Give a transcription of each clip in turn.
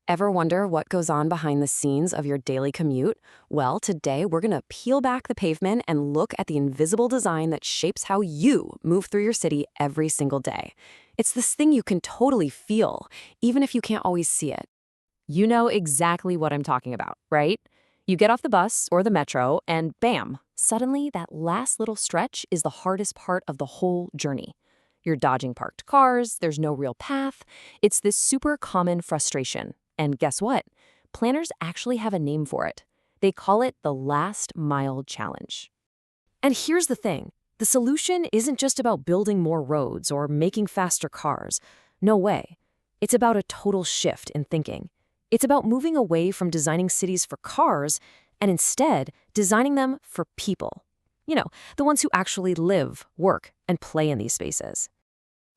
Ever wonder what goes on behind the scenes of your daily commute? Well, today we're going to peel back the pavement and look at the invisible design that shapes how you move through your city every single day. It's this thing you can totally feel, even if you can't always see it. You know exactly what I'm talking about, right? You get off the bus or the metro, and bam, suddenly that last little stretch is the hardest part of the whole journey. You're dodging parked cars, there's no real path. It's this super common frustration. And guess what? Planners actually have a name for it. They call it the last mile challenge. And here's the thing. The solution isn't just about building more roads or making faster cars. No way. It's about a total shift in thinking. It's about moving away from designing cities for cars and instead designing them for people. You know, the ones who actually live, work, and play in these spaces.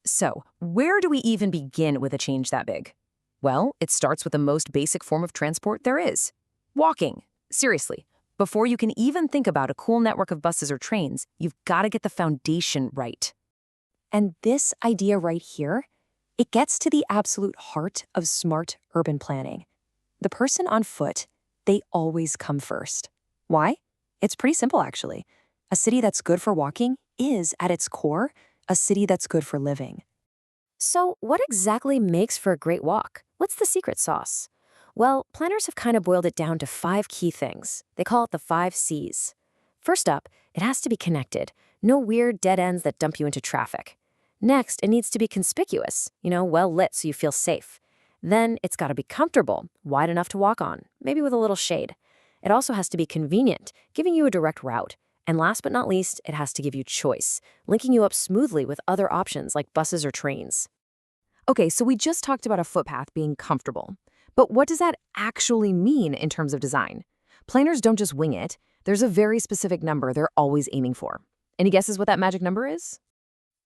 So, where do we even begin with a change that big? Well, it starts with the most basic form of transport there is. Walking. Seriously. Before you can even think about a cool network of buses or trains, you've got to get the foundation right. And this idea right here, it gets to the absolute heart of smart urban planning. The person on foot, they always come first. Why? It's pretty simple, actually. A city that's good for walking is, at its core, a city that's good for living. So, what exactly makes for a great walk? What's the secret sauce? Well, planners have kind of boiled it down to 5 key things. They call it the 5 C's. First up, it has to be connected. No weird dead ends that dump you into traffic. Next, it needs to be conspicuous, well lit so you feel safe. Then, it's got to be comfortable, wide enough to walk on, maybe with a little shade. It also has to be convenient, giving you a direct route. And last but not least, it has to give you choice, linking you up smoothly with other options like buses or trains. Okay, so we just talked about a footpath being comfortable. But what does that actually mean in terms of design? Planners don't just wing it. There's a very specific number they're always aiming for. Any guesses what that magic number is?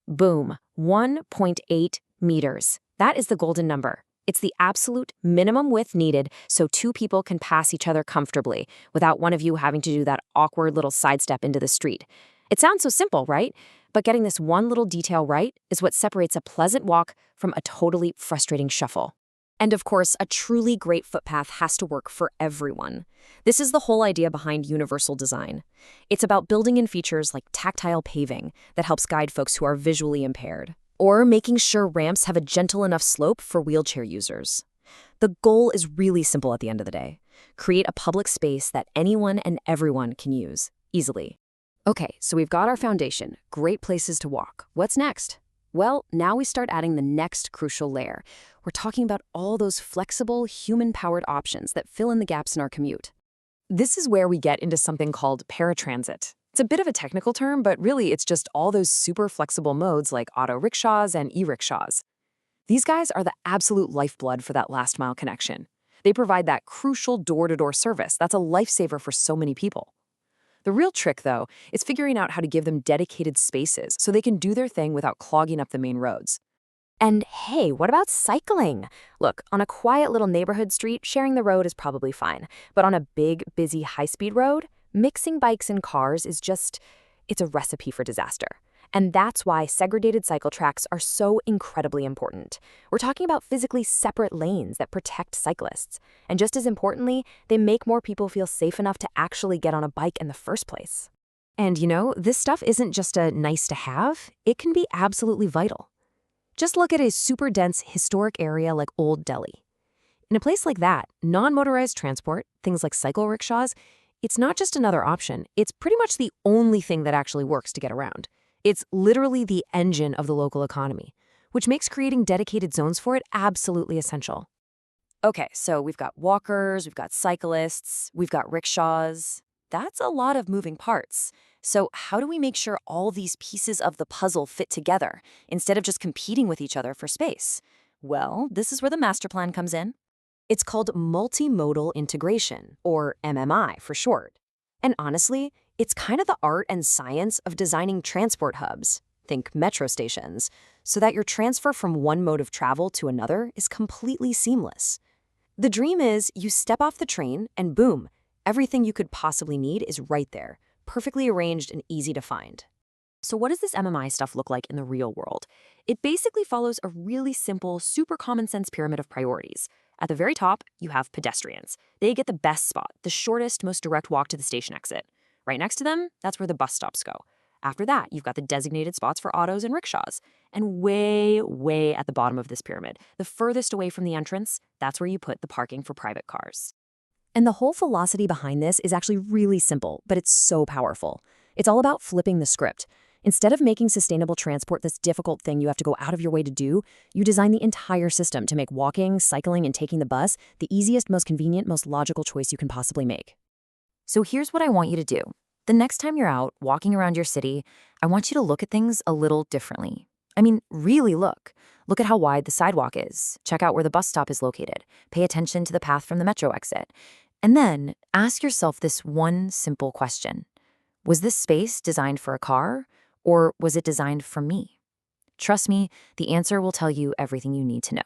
Boom, 1.8 meters. That is the golden number. It's the absolute minimum width needed so 2 people can pass each other comfortably without one of you having to do that awkward little sidestep into the street. It sounds so simple, right? But getting this one little detail right is what separates a pleasant walk from a totally frustrating shuffle. And of course, a truly great footpath has to work for everyone. This is the whole idea behind universal design. It's about building in features like tactile paving that helps guide folks who are visually impaired, or making sure ramps have a gentle enough slope for wheelchair users. The goal is really simple at the end of the day. Create a public space that anyone and everyone can use, easily. Okay, so we've got our foundation, great places to walk. What's next? Well, now we start adding the next crucial layer. We're talking about all those flexible, human-powered options that fill in the gaps in our commute. This is where we get into something called paratransit. It's a bit of a technical term, but really it's just all those super flexible modes like auto-rickshaws and e-rickshaws. These guys are the absolute lifeblood for that last-mile connection. They provide that crucial door-to-door service that's a lifesaver for so many people. The real trick, though, is figuring out how to give them dedicated spaces so they can do their thing without clogging up the main roads. And hey, what about cycling? Look, on a quiet little neighborhood street, sharing the road is probably fine. But on a big, busy, high-speed road, mixing bikes and cars is it's a recipe for disaster. And that's why segregated cycle tracks are so incredibly important. We're talking about physically separate lanes that protect cyclists. And just as importantly, they make more people feel safe enough to actually get on a bike in the first place. And this stuff isn't just a nice to have, it can be absolutely vital. Just look at a super dense historic area like Old Delhi. In a place like that, non-motorized transport, things like cycle rickshaws, it's not just another option, it's pretty much the only thing that actually works to get around. It's literally the engine of the local economy, which makes creating dedicated zones for it absolutely essential. Okay, so we've got walkers, we've got cyclists, we've got rickshaws. That's a lot of moving parts. So how do we make sure all these pieces of the puzzle fit together instead of just competing with each other for space? Well, this is where the master plan comes in. It's called multimodal integration, or MMI for short. And honestly, it's kind of the art and science of designing transport hubs, think metro stations, so that your transfer from one mode of travel to another is completely seamless. The dream is you step off the train and boom, everything you could possibly need is right there, perfectly arranged and easy to find. So what does this MMI stuff look like in the real world? It basically follows a really simple, super common sense pyramid of priorities. At the very top, you have pedestrians. They get the best spot, the shortest, most direct walk to the station exit. Right next to them, that's where the bus stops go. After that, you've got the designated spots for autos and rickshaws. And way, way at the bottom of this pyramid, the furthest away from the entrance, that's where you put the parking for private cars. And the whole philosophy behind this is actually really simple, but it's so powerful. It's all about flipping the script. Instead of making sustainable transport this difficult thing you have to go out of your way to do, you design the entire system to make walking, cycling, and taking the bus the easiest, most convenient, most logical choice you can possibly make. So here's what I want you to do. The next time you're out walking around your city, I want you to look at things a little differently. I mean, really look. Look at how wide the sidewalk is. Check out where the bus stop is located. Pay attention to the path from the metro exit. And then ask yourself this one simple question. Was this space designed for a car, or was it designed for me? Trust me, the answer will tell you everything you need to know.